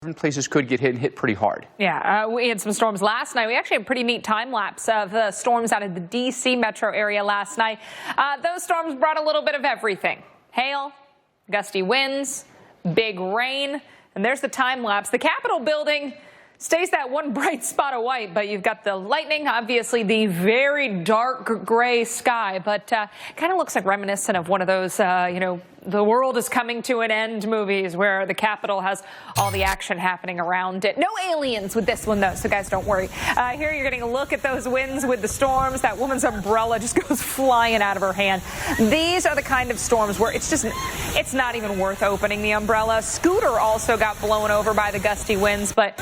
Different places could get hit pretty hard. Yeah, we had some storms last night. We actually had a pretty neat time lapse of the storms out of the D.C. metro area last night. Those storms brought a little bit of everything. Hail, gusty winds, big rain, and there's the time lapse. The Capitol building stays that one bright spot of white, but you've got the lightning, obviously the very dark gray sky, but kind of looks like reminiscent of one of those, the world is coming to an end movies where the Capitol has all the action happening around it. No aliens with this one, though, so guys, don't worry. Here you're getting a look at those winds with the storms. That woman's umbrella just goes flying out of her hand. These are the kind of storms where it's not even worth opening the umbrella. Scooter also got blown over by the gusty winds, but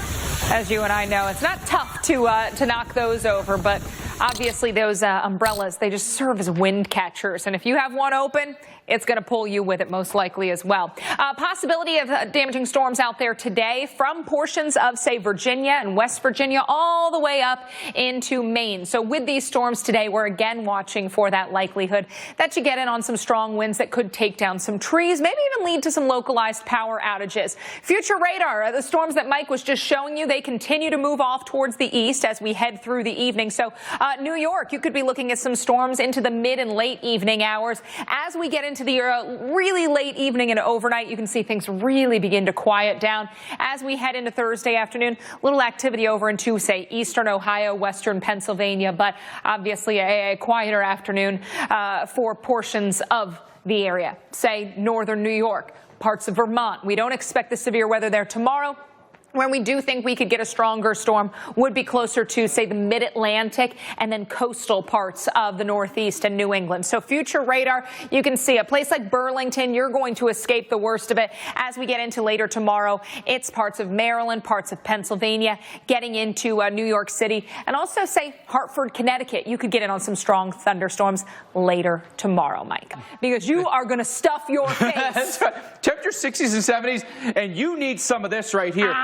as you and I know, it's not tough to knock those over, but obviously those umbrellas, they just serve as wind catchers, and if you have one open, it's going to pull you with it most likely as well. Possibility of damaging storms out there today from portions of, say, Virginia and West Virginia all the way up into Maine. So with these storms today, we're again watching for that likelihood that you get in on some strong winds that could take down some trees, maybe even lead to some localized power outages. Future radar, the storms that Mike was just showing you, they continue to move off towards the east as we head through the evening. So New York, you could be looking at some storms into the mid and late evening hours. As we get into the really late evening and overnight, you can see things really begin to quiet down. As we head into Thursday afternoon, little activity over into, say, eastern Ohio, western Pennsylvania, but obviously a quieter afternoon for portions of the area, say northern New York, parts of Vermont. We don't expect the severe weather there tomorrow. When we do think we could get a stronger storm would be closer to, say, the mid-Atlantic and then coastal parts of the Northeast and New England. So future radar, you can see a place like Burlington, you're going to escape the worst of it. As we get into later tomorrow, it's parts of Maryland, parts of Pennsylvania, getting into New York City, and also, say, Hartford, Connecticut. You could get in on some strong thunderstorms later tomorrow, Mike, because you are going to stuff your face. That's right. Temperature 60s and 70s, and you need some of this right here.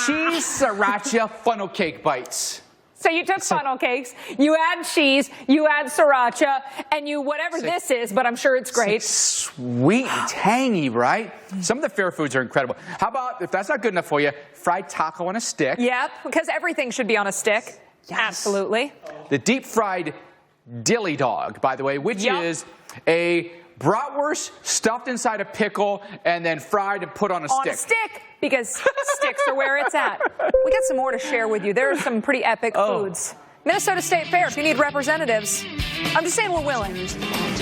Cheese sriracha funnel cake bites. So you took funnel cakes, you add cheese, you add sriracha, and you whatever this is, but I'm sure it's great. It's sweet and tangy, right? Some of the fair foods are incredible. How about, if that's not good enough for you, fried taco on a stick? Yep, because everything should be on a stick. Yes. Absolutely. The deep fried dilly dog, by the way, which is a bratwurst stuffed inside a pickle and then fried and put on a stick. On a stick, because sticks are where it's at. We got some more to share with you. There are some pretty epic foods. Minnesota State Fair, if you need representatives, I'm just saying we're willing.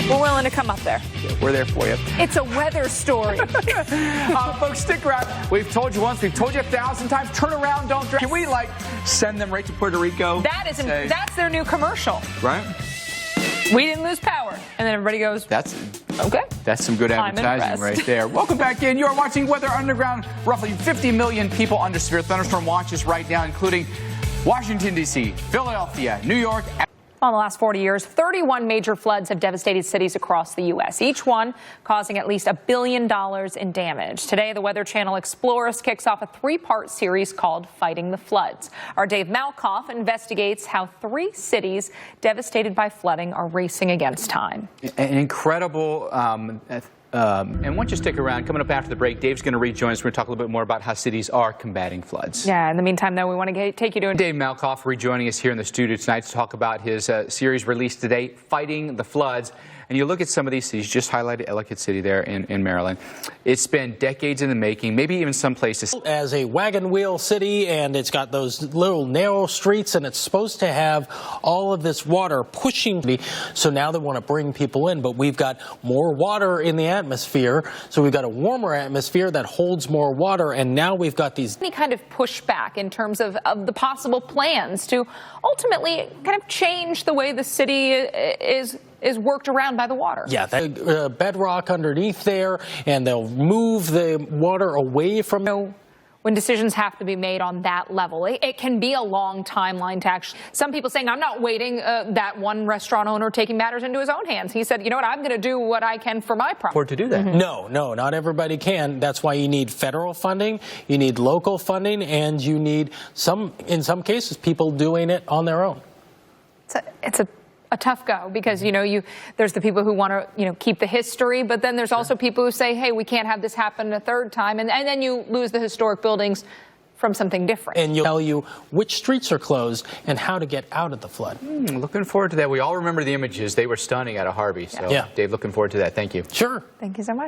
We're willing to come up there. We're there for you. It's a weather story. Folks, stick around. We've told you once, we've told you 1,000 times, turn around, don't drive. Can we, send them right to Puerto Rico? That's their new commercial. Right? We didn't lose power. And then everybody goes, okay. That's some good advertising right there. Welcome back in. You are watching Weather Underground. Roughly 50 million people under severe thunderstorm watches right now, including Washington, D.C., Philadelphia, New York. In the last 40 years, 31 major floods have devastated cities across the U.S., each one causing at least $1 billion in damage. Today, the Weather Channel Explorers kicks off a 3-part series called Fighting the Floods. Our Dave Malkoff investigates how 3 cities devastated by flooding are racing against time. An incredible and once you stick around, coming up after the break, Dave's going to rejoin us. We're going to talk a little bit more about how cities are combating floods. Yeah, in the meantime, though, we want to take you to Dave Malkoff rejoining us here in the studio tonight to talk about his series released today, Fighting the Floods. And you look at some of these cities, just highlighted Ellicott City there in Maryland. It's been decades in the making, maybe even some places. As a wagon wheel city, and it's got those little narrow streets, and it's supposed to have all of this water pushing me. So now they want to bring people in, but we've got more water in the atmosphere. So we've got a warmer atmosphere that holds more water, and now we've got these. Any kind of pushback in terms of the possible plans to ultimately kind of change the way the city is worked around by the water. Yeah, bedrock underneath there, and they'll move the water away from it. When decisions have to be made on that level, it can be a long timeline to actually. Some people saying, I'm not waiting, that one restaurant owner taking matters into his own hands. He said, you know what, I'm going to do what I can for my property. Or to do that. No, not everybody can. That's why you need federal funding, you need local funding, and you need in some cases, people doing it on their own. It's a a tough go because, there's the people who want to, keep the history, but then there's also people who say, hey, we can't have this happen a third time. And then you lose the historic buildings from something different. And you'll tell you which streets are closed and how to get out of the flood. Looking forward to that. We all remember the images. They were stunning out of Harvey. So, Yeah. Dave, looking forward to that. Thank you. Sure. Thank you so much.